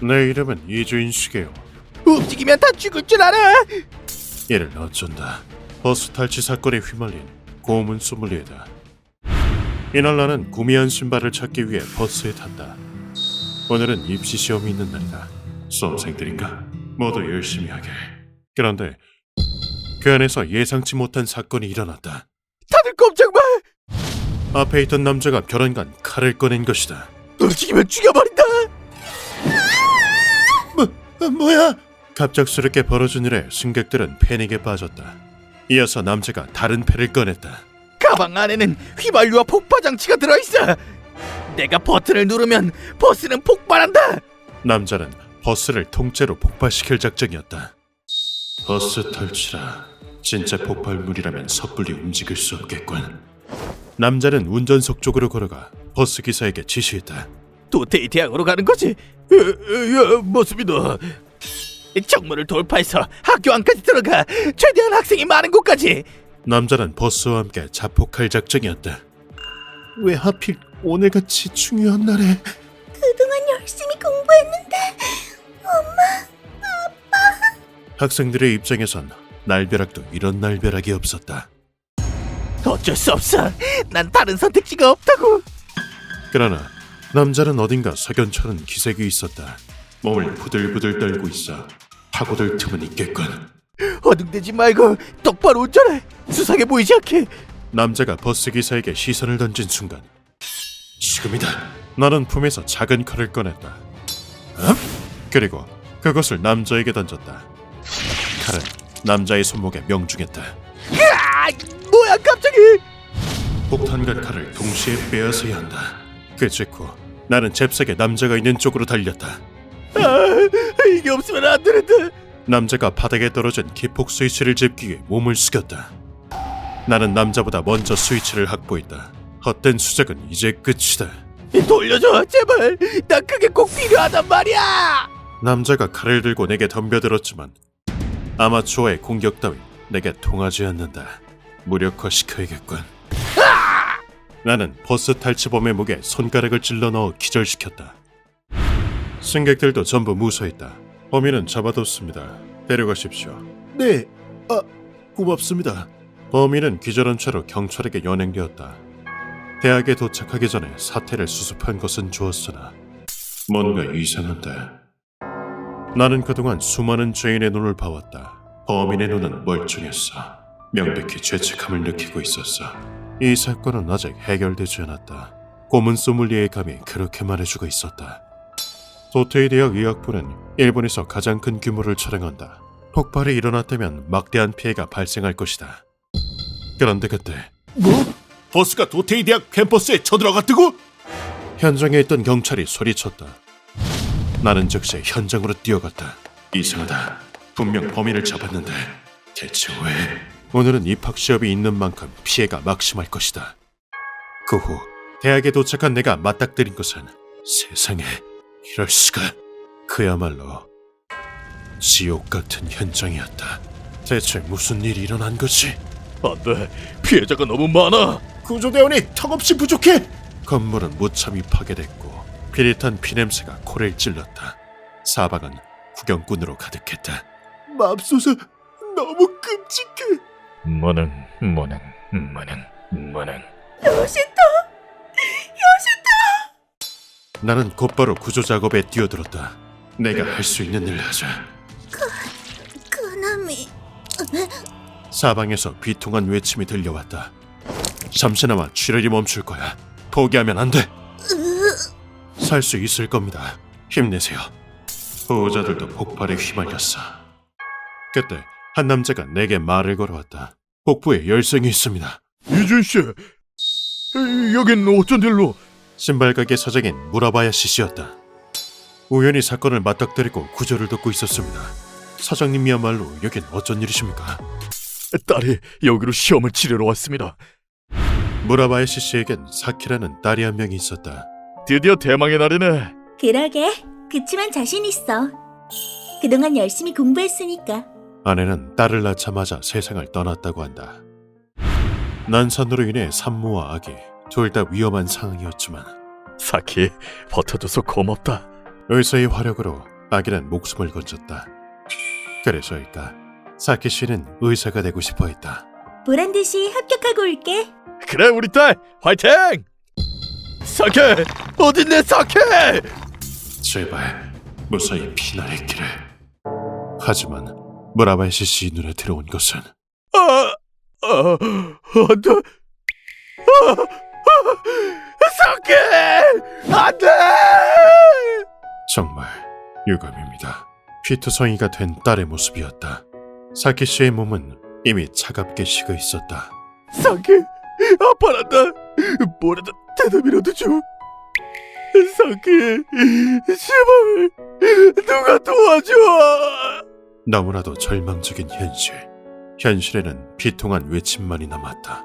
내 이름은 이주인식이에요. 움직이면 다 죽을 줄 알아. 이를 어쩐다. 버스 탈취 사건에 휘말린 고문 소믈리에다. 이날 나는 구미한 신발을 찾기 위해 버스에 탔다. 오늘은 입시 시험이 있는 날이다. 수험생들인가? 모두 열심히 하게. 그런데 그 안에서 예상치 못한 사건이 일어났다. 다들 꼼짝 마. 앞에 있던 남자가 벼랑간 칼을 꺼낸 것이다. 움직이면 죽여버린다. 뭐야? 갑작스럽게 벌어진 일에 승객들은 패닉에 빠졌다. 이어서 남자가 다른 패를 꺼냈다. 가방 안에는 휘발유와 폭파 장치가 들어있어. 내가 버튼을 누르면 버스는 폭발한다. 남자는 버스를 통째로 폭발시킬 작정이었다. 버스 탈취라. 진짜 폭발물이라면 섣불리 움직일 수 없겠군. 남자는 운전석 쪽으로 걸어가 버스 기사에게 지시했다. 도테이 대학으로 가는 거지? 맞습니다. 정문을 돌파해서 학교 안까지 들어가. 최대한 학생이 많은 곳까지. 남자는 버스와 함께 자폭할 작정이었다. 왜 하필 오늘같이 중요한 날에? 그동안 열심히 공부했는데 학생들의 입장에선 날벼락도 이런 날벼락이 없었다. 어쩔 수 없어. 난 다른 선택지가 없다고. 그러나 남자는 어딘가 석연찮은 기색이 있었다. 몸을 부들부들 떨고 있어 파고들 틈은 있겠군. 어등대지 말고 똑바로 운전해. 수상해 보이지 않게. 남자가 버스 기사에게 시선을 던진 순간 지금이다. 나는 품에서 작은 칼을 꺼냈다. 그리고 그것을 남자에게 던졌다. 칼은 남자의 손목에 명중했다. 뭐야 갑자기. 폭탄과 칼을 동시에 빼앗아야 한다. 그 직후 나는 잽싸게 남자가 있는 쪽으로 달렸다. 이게 없으면 안 되는데. 남자가 바닥에 떨어진 기폭 스위치를 짚기 위해 몸을 숙였다. 나는 남자보다 먼저 스위치를 확보했다. 헛된 수작은 이제 끝이다. 돌려줘 제발. 나 그게 꼭 필요하단 말이야. 남자가 칼을 들고 내게 덤벼들었지만 아마추어의 공격 따윈 내게 통하지 않는다. 무력화시켜야겠군. 나는 버스 탈취범의 목에 손가락을 찔러 넣어 기절시켰다. 승객들도 전부 무서했다. 범인은 잡아뒀습니다. 데려가십시오. 네, 고맙습니다. 범인은 기절한 채로 경찰에게 연행되었다. 대학에 도착하기 전에 사태를 수습한 것은 좋았으나 뭔가 이상한데. 나는 그동안 수많은 죄인의 눈을 봐왔다. 범인의 눈은 멀쩡했어. 명백히 죄책감을 느끼고 있었어. 이 사건은 아직 해결되지 않았다. 고문 소믈리에의 감이 그렇게 말해주고 있었다. 도테이 대학 의학부는 일본에서 가장 큰 규모를 촬영한다. 폭발이 일어났다면 막대한 피해가 발생할 것이다. 그런데 그때 뭐? 버스가 도테이 대학 캠퍼스에 쳐들어갔다고? 현장에 있던 경찰이 소리쳤다. 나는 즉시 현장으로 뛰어갔다. 이상하다. 분명 범인을 잡았는데 대체 왜? 오늘은 입학 시험이 있는 만큼 피해가 막심할 것이다. 그 후 대학에 도착한 내가 맞닥뜨린 것은 세상에 이럴 수가. 그야말로 지옥 같은 현장이었다. 대체 무슨 일이 일어난 거지? 안돼. 피해자가 너무 많아. 구조대원이 턱없이 부족해. 건물은 무참히 파괴됐고 비릿한 피냄새가 코를 찔렀다. 사방은 구경꾼으로 가득했다. 맙소사, 너무 끔찍해. 무능. 요시토 나는 곧바로 구조 작업에 뛰어들었다. 내가 할 수 있는 일을 하자. 그나미 사방에서 비통한 외침이 들려왔다. 잠시나마 출혈이 멈출 거야. 포기하면 안 돼. 살 수 있을 겁니다. 힘내세요. 보호자들도 폭발에 휘말렸어. 그때 한 남자가 내게 말을 걸어왔다. 복부에 열성이 있습니다. 이준 씨, 여긴 어쩐 일로? 신발 가게 사장인 무라바야시 씨였다. 우연히 사건을 맞닥뜨리고 구조를 돕고 있었습니다. 사장님이야말로 여긴 어쩐 일이십니까? 딸이 여기로 시험을 치르러 왔습니다. 무라바야시 씨에겐 사키라는 딸이 한 명이 있었다. 드디어 대망의 날이네. 그러게. 그치만 자신 있어. 그동안 열심히 공부했으니까. 아내는 딸을 낳자마자 세상을 떠났다고 한다. 난산으로 인해 산모와 아기 둘 다 위험한 상황이었지만 사키, 버텨줘서 고맙다. 의사의 화력으로 아기는 목숨을 건졌다. 그래서일까 사키 씨는 의사가 되고 싶어 했다. 보란 듯이 합격하고 올게. 그래 우리 딸 화이팅! 사케 어딨네 사케! 제발 무사히 피난했기를. 하지만 무라바야시 씨 눈에 들어온 것은 안돼! 사케 안돼! 정말 유감입니다. 피투성이가 된 딸의 모습이었다. 사키 씨의 몸은 이미 차갑게 식어 있었다. 사케 아파란다. 뭐라도 대답이라도 줘. 사케 제발 누가 도와줘. 너무나도 절망적인 현실. 현실에는 비통한 외침만이 남았다.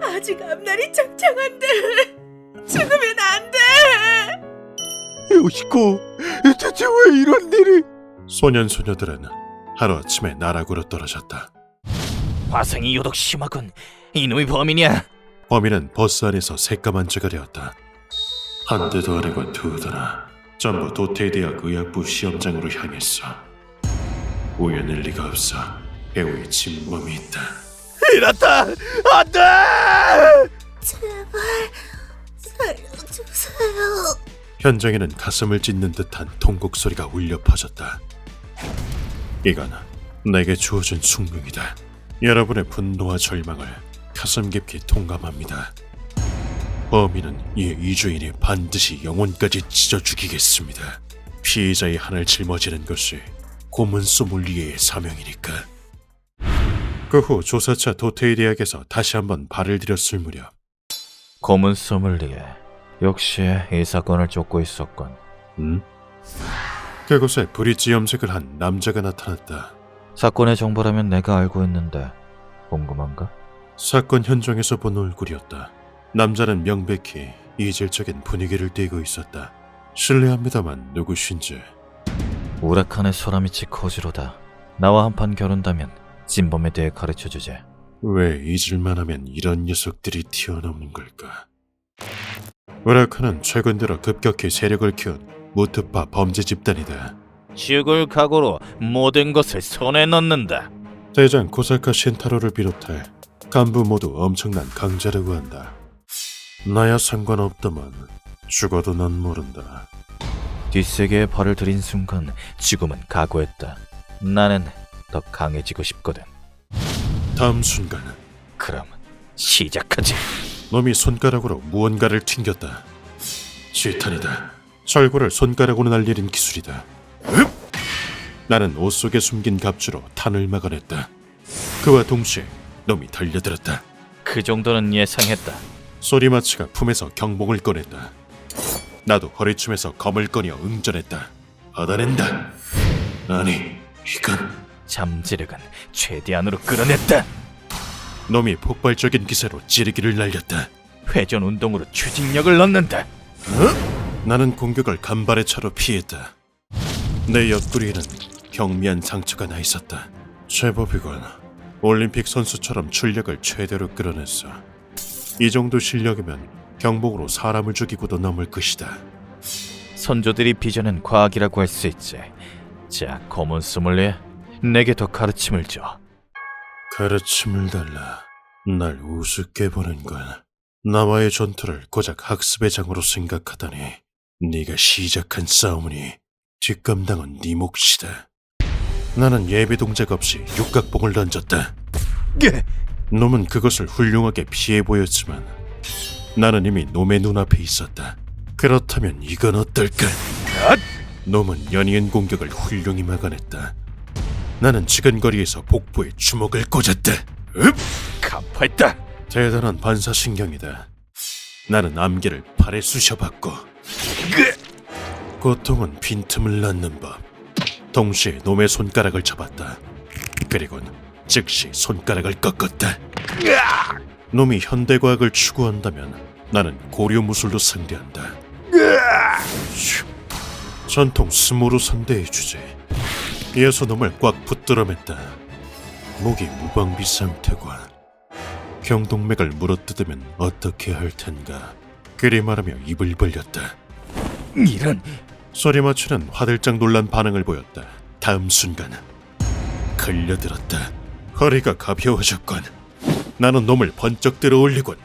아직 앞날이 창창한데 죽으면 안 돼. 요시코 대체 왜 이런 일이? 소년 소녀들은 하루아침에 나락으로 떨어졌다. 화상이 유독 심하군. 이놈이 범인이야. 범인은 버스 안에서 새까만 자가 되었다. 한 대도 아니고 두 대나 전부 도테이 대학 의학부 시험장으로 향했어. 우연일 리가 없어. 배우의 진범이 있다. 이렇다 안돼! 제발 살려주세요. 현장에는 가슴을 찢는 듯한 통곡 소리가 울려 퍼졌다. 이건 내게 주어진 숙명이다. 여러분의 분노와 절망을 가슴 깊이 동감합니다. 범인은 이 이주인이 반드시 영혼까지 찢어 죽이겠습니다. 피의자의 한을 짊어지는 것이 고문 소믈리에의 사명이니까. 그 후 조사차 도테이 대학에서 다시 한번 발을 들였을 무렵 검은 소믈리에 역시 이 사건을 쫓고 있었군. 그곳에 브릿지 염색을 한 남자가 나타났다. 사건의 정보라면 내가 알고 있는데 궁금한가? 사건 현장에서 본 얼굴이었다. 남자는 명백히 이질적인 분위기를 띠고 있었다. 실례합니다만 누구신지. 우라칸의 소라미치 코지로다. 나와 한판 겨룬다면 진범에 대해 가르쳐주지. 왜 잊을만 하면 이런 녀석들이 튀어나오는 걸까? 우라카는 최근 들어 급격히 세력을 키운 무트파 범죄 집단이다. 죽을 각오로 모든 것을 손에 넣는다. 대장 코사카 신타로를 비롯해 간부 모두 엄청난 강자라고 한다. 나야 상관없다만 죽어도 난 모른다. 뒷세계에 발을 들인 순간 죽음은 각오했다. 나는 더 강해지고 싶거든. 다음 순간 그럼 시작하지. 놈이 손가락으로 무언가를 튕겼다. 시탄이다. 철구를 손가락으로 날리는 기술이다. 나는 옷 속에 숨긴 갑주로 탄을 막아냈다. 그와 동시에 놈이 달려들었다. 그 정도는 예상했다. 소리마치가 품에서 경봉을 꺼냈다. 나도 허리춤에서 검을 꺼내 응전했다. 받아낸다. 아니, 이건... 잠재력은 최대한으로 끌어냈다. 놈이 폭발적인 기세로 찌르기를 날렸다. 회전 운동으로 추진력을 넣는다. 나는 공격을 간발의 차로 피했다. 내 옆구리에는 경미한 상처가 나 있었다. 제법이건. 올림픽 선수처럼 출력을 최대로 끌어냈어. 이 정도 실력이면 경복으로 사람을 죽이고도 넘을 것이다. 선조들이 빚어낸 과학이라고 할 수 있지. 자, 검은 소믈리에, 내게 더 가르침을 줘. 가르침을 달라. 날 우습게 보는 건 나와의 전투를 고작 학습의 장으로 생각하다니. 네가 시작한 싸움이니 뒷감당은 네 몫이다. 나는 예비 동작 없이 육각봉을 던졌다. 놈은 그것을 훌륭하게 피해 보였지만 나는 이미 놈의 눈앞에 있었다. 그렇다면 이건 어떨까? 놈은 연이은 공격을 훌륭히 막아냈다. 나는 지근거리에서 복부에 주먹을 꽂았다. 간파했다. 대단한 반사신경이다. 나는 암기를 팔에 쑤셔봤고 고통은 빈틈을 낳는 법. 동시에 놈의 손가락을 잡았다. 그리곤 즉시 손가락을 꺾었다. 놈이 현대과학을 추구한다면 나는 고려무술로 상대한다. 전통 스모로 상대해 주지. 이어서 놈을 꽉 붙들어맸다. 목이 무방비 상태군. 경동맥을 물어뜯으면 어떻게 할 텐가. 그리 말하며 입을 벌렸다. 이런... 소리마취는 화들짝 놀란 반응을 보였다. 다음 순간 걸려들었다. 허리가 가벼워졌건 나는 놈을 번쩍 들어올리곤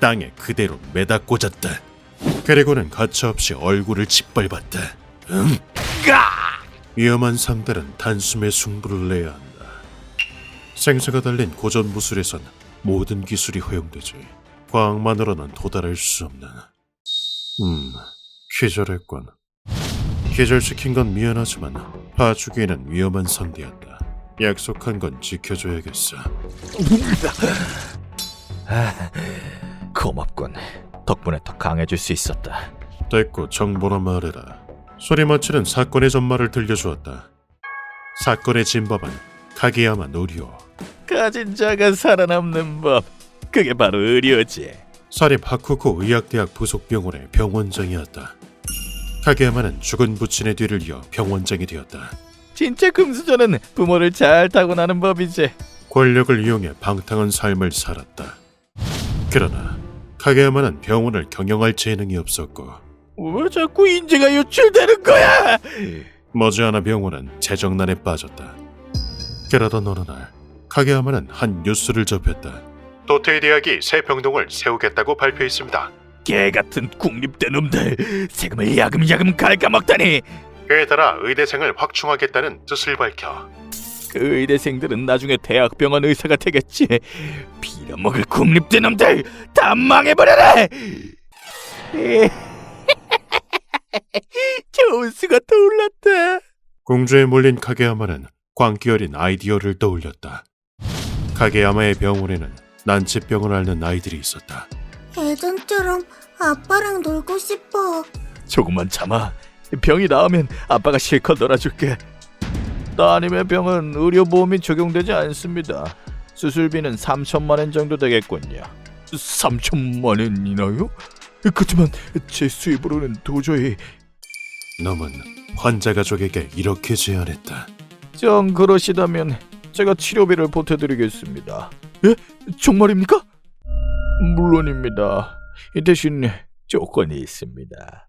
땅에 그대로 매다 꽂았다. 그리고는 가차없이 얼굴을 짓밟았다. 위험한 상대는 단숨에 승부를 내야 한다. 생사가 달린 고전 무술에선 모든 기술이 허용되지 과학만으로는 도달할 수 없는. 기절했군. 기절시킨 건 미안하지만 봐주기에는 위험한 상대였다. 약속한 건 지켜줘야겠어. 고맙군. 덕분에 더 강해질 수 있었다. 됐고 정보나 말해라. 소리마치는 사건의 전말을 들려주었다. 사건의 진범은 카게야마 노리오. 가진 자가 살아남는 법, 그게 바로 의료지. 사립 하쿠코 의학대학 부속병원의 병원장이었다. 카게야마는 죽은 부친의 뒤를 이어 병원장이 되었다. 진짜 금수저는 부모를 잘 타고나는 법이지. 권력을 이용해 방탕한 삶을 살았다. 그러나 카게야마는 병원을 경영할 재능이 없었고 왜 자꾸 인재가 유출되는 거야? 머지않아 병원은 재정난에 빠졌다. 그러던 어느 날 카게야마는 한 뉴스를 접했다. 도테이 대학이 새 병동을 세우겠다고 발표했습니다. 개같은 국립대 놈들, 세금을 야금야금 갉아먹다니. 그에 따라 의대생을 확충하겠다는 뜻을 밝혀 그 의대생들은 나중에 대학병원 의사가 되겠지. 빌어먹을 국립대 놈들 다 망해버려라. 좋은 수가 떠올랐다. 공주에 몰린 카게야마는 광기 어린 아이디어를 떠올렸다. 카게야마의 병원에는 난치병을 앓는 아이들이 있었다. 예전처럼 아빠랑 놀고 싶어. 조금만 참아. 병이 나으면 아빠가 실컷 놀아줄게. 따님의 병은 의료보험이 적용되지 않습니다. 수술비는 3천만 원 정도 되겠군요. 3천만 원이나요? 그렇지만 제 수입으로는 도저히... 놈은 환자 가족에게 이렇게 제안했다. 정 그러시다면 제가 치료비를 보태드리겠습니다. 예? 정말입니까? 물론입니다. 대신 조건이 있습니다.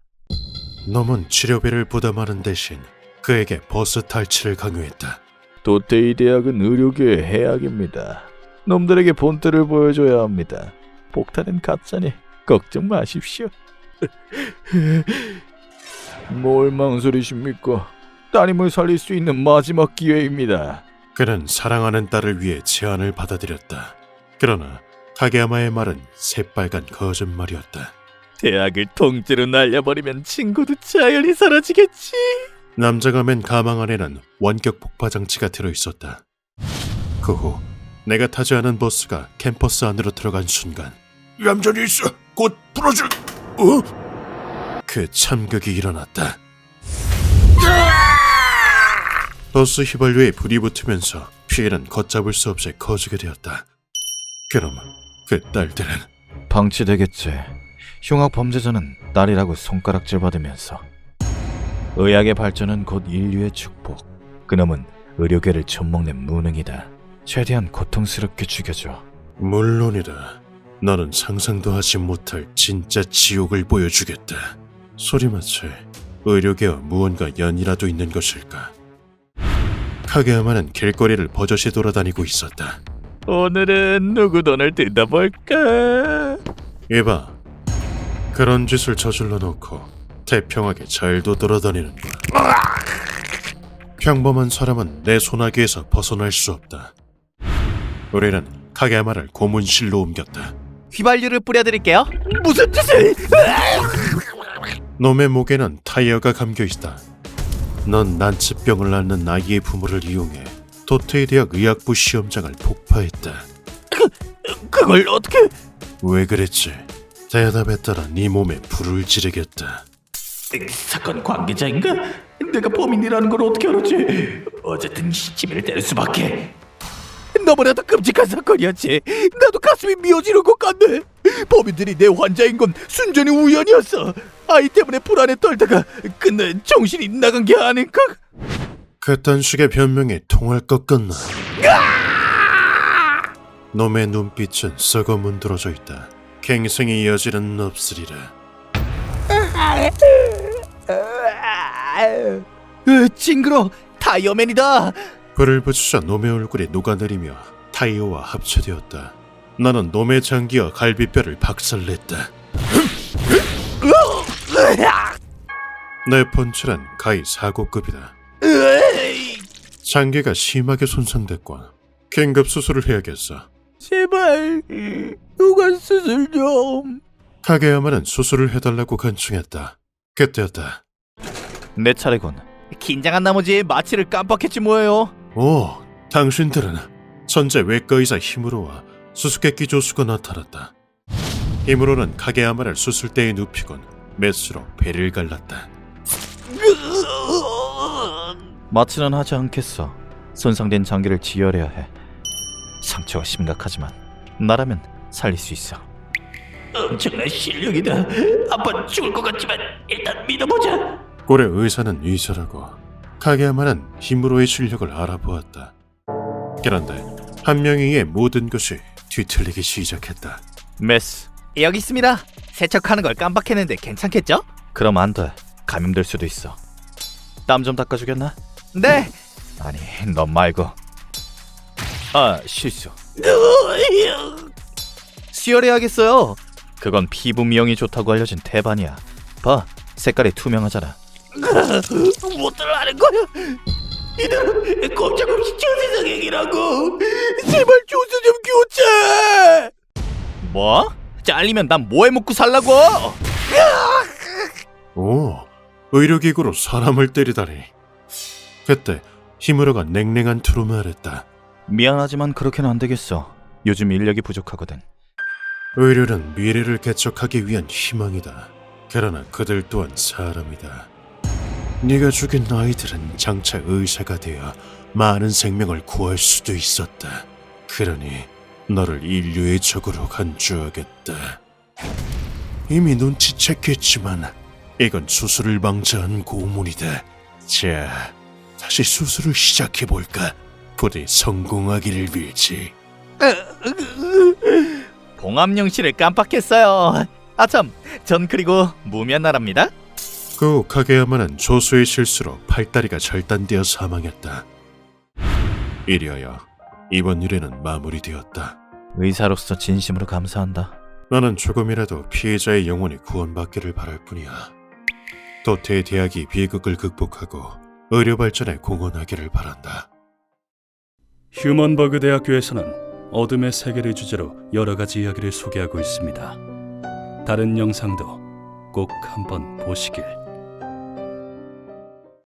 놈은 치료비를 부담하는 대신 그에게 버스 탈취를 강요했다. 도테이 대학은 의료계의 해악입니다. 놈들에게 본때를 보여줘야 합니다. 폭탄은 가짜니 걱정 마십시오. 뭘 망설이십니까? 따님을 살릴 수 있는 마지막 기회입니다. 그는 사랑하는 딸을 위해 제안을 받아들였다. 그러나 카게야마의 말은 새빨간 거짓말이었다. 대학을 통째로 날려버리면 친구도 자연히 사라지겠지. 남자가 맨 가방 안에는 원격 폭파 장치가 들어있었다. 그 후 내가 타지 않은 버스가 캠퍼스 안으로 들어간 순간 얌전히 있어! 곧 풀어줄... 그 참극이 일어났다. 버스 휘발유에 불이 붙으면서 피해는 걷잡을 수 없이 커지게 되었다. 그럼 그 딸들은... 방치되겠지. 흉악 범죄자는 딸이라고 손가락질 받으면서. 의학의 발전은 곧 인류의 축복. 그놈은 의료계를 젖먹는 무능이다. 최대한 고통스럽게 죽여줘. 물론이다. 너는 상상도 하지 못할 진짜 지옥을 보여주겠다. 소리마치 의료계와 무언가 연이라도 있는 것일까? 카게야마는 길거리를 버젓이 돌아다니고 있었다. 오늘은 누구 돈을 뜯어볼까? 이봐, 그런 짓을 저질러 놓고 태평하게 잘도 돌아다니는구나. 평범한 사람은 내 소나기에서 벗어날 수 없다. 우리는 카게야마를 고문실로 옮겼다. 휘발유를 뿌려드릴게요. 무슨 짓을? 놈의 목에는 타이어가 감겨있다. 넌 난치병을 앓는 아이의 부모를 이용해 도테이 대학 의학부 시험장을 폭파했다. 그걸 어떻게... 왜 그랬지? 대답에 따라 네 몸에 불을 지르겠다. 사건 관계자인가? 내가 범인이라는 걸 어떻게 알았지? 어쨌든 시치미를 때릴 수밖에. 너무나도 끔찍한 사건이었지. 나도 가슴이 미어지는 것 같네. 범인들이 내 환자인 건 순전히 우연이었어. 아이 때문에 불안에 떨다가 끝내 정신이 나간 게 아닐까? 그딴 식의 변명이 통할 것 같나? 놈의 눈빛은 썩어 문드러져 있다. 갱생이 이어지는 넋으리라. 징그러. 타이어맨이다. 불을 붙이자 놈의 얼굴이 녹아내리며 타이어와 합체되었다. 나는 놈의 장기와 갈비뼈를 박살냈다. 내 펀치는 가히 사고급이다. 장기가 심하게 손상됐고 긴급 수술을 해야겠어. 제발 누가 수술 좀. 카게야마는 수술을 해달라고 간청했다. 그때였다. 내 차례군. 긴장한 나머지 마취를 깜빡했지 뭐예요. 오, 당신들은 천재 외과의사 히무로와 수수께끼 조수가 나타났다. 히무로는 카게야마를 수술대에 눕히곤 메스로 배를 갈랐다. 마취는 하지 않겠어. 손상된 장기를 지혈해야 해. 상처가 심각하지만 나라면 살릴 수 있어. 엄청난 실력이다. 아빠 죽을 것 같지만 일단 믿어보자. 꼴의 의사는 의사라고 카게야마는 히무로의 실력을 알아보았다. 그런데 한 명에 의해 모든 것이 뒤틀리기 시작했다. 메스. 여기 있습니다. 세척하는 걸 깜빡했는데 괜찮겠죠? 그럼 안 돼. 감염될 수도 있어. 땀 좀 닦아주겠나? 네. 아니, 넌 말고. 아, 실수. 수혈해야겠어요. 그건 피부 미용이 좋다고 알려진 태반이야. 봐, 색깔이 투명하잖아. 못들 하는 거야. 이대로 꼼짝없이 저세상행이라고. 제발 조수 좀 교체. 뭐? 잘리면 난 뭐해 먹고 살라고? 오, 의료기구로 사람을 때리다니. 그때 히무로가 냉랭한 투로 말했다. 미안하지만 그렇게는 안 되겠어. 요즘 인력이 부족하거든. 의료는 미래를 개척하기 위한 희망이다. 그러나 그들 또한 사람이다. 네가 죽인 아이들은 장차 의사가 되어 많은 생명을 구할 수도 있었다. 그러니 너를 인류의 적으로 간주하겠다. 이미 눈치챘겠지만 이건 수술을 방치한 고문이다. 자, 다시 수술을 시작해볼까? 부디 성공하기를 빌지. 봉합용실을 깜빡했어요. 아참, 전 그리고 무면나랍니다. 그 후 카게야마는 조수의 실수로 팔다리가 절단되어 사망했다. 이리하여 이번 일에는 마무리되었다. 의사로서 진심으로 감사한다. 나는 조금이라도 피해자의 영혼이 구원받기를 바랄 뿐이야. 도태의 대학이 비극을 극복하고 의료 발전에 공헌하기를 바란다. 휴먼버그 대학교에서는 어둠의 세계를 주제로 여러 가지 이야기를 소개하고 있습니다. 다른 영상도 꼭 한번 보시길.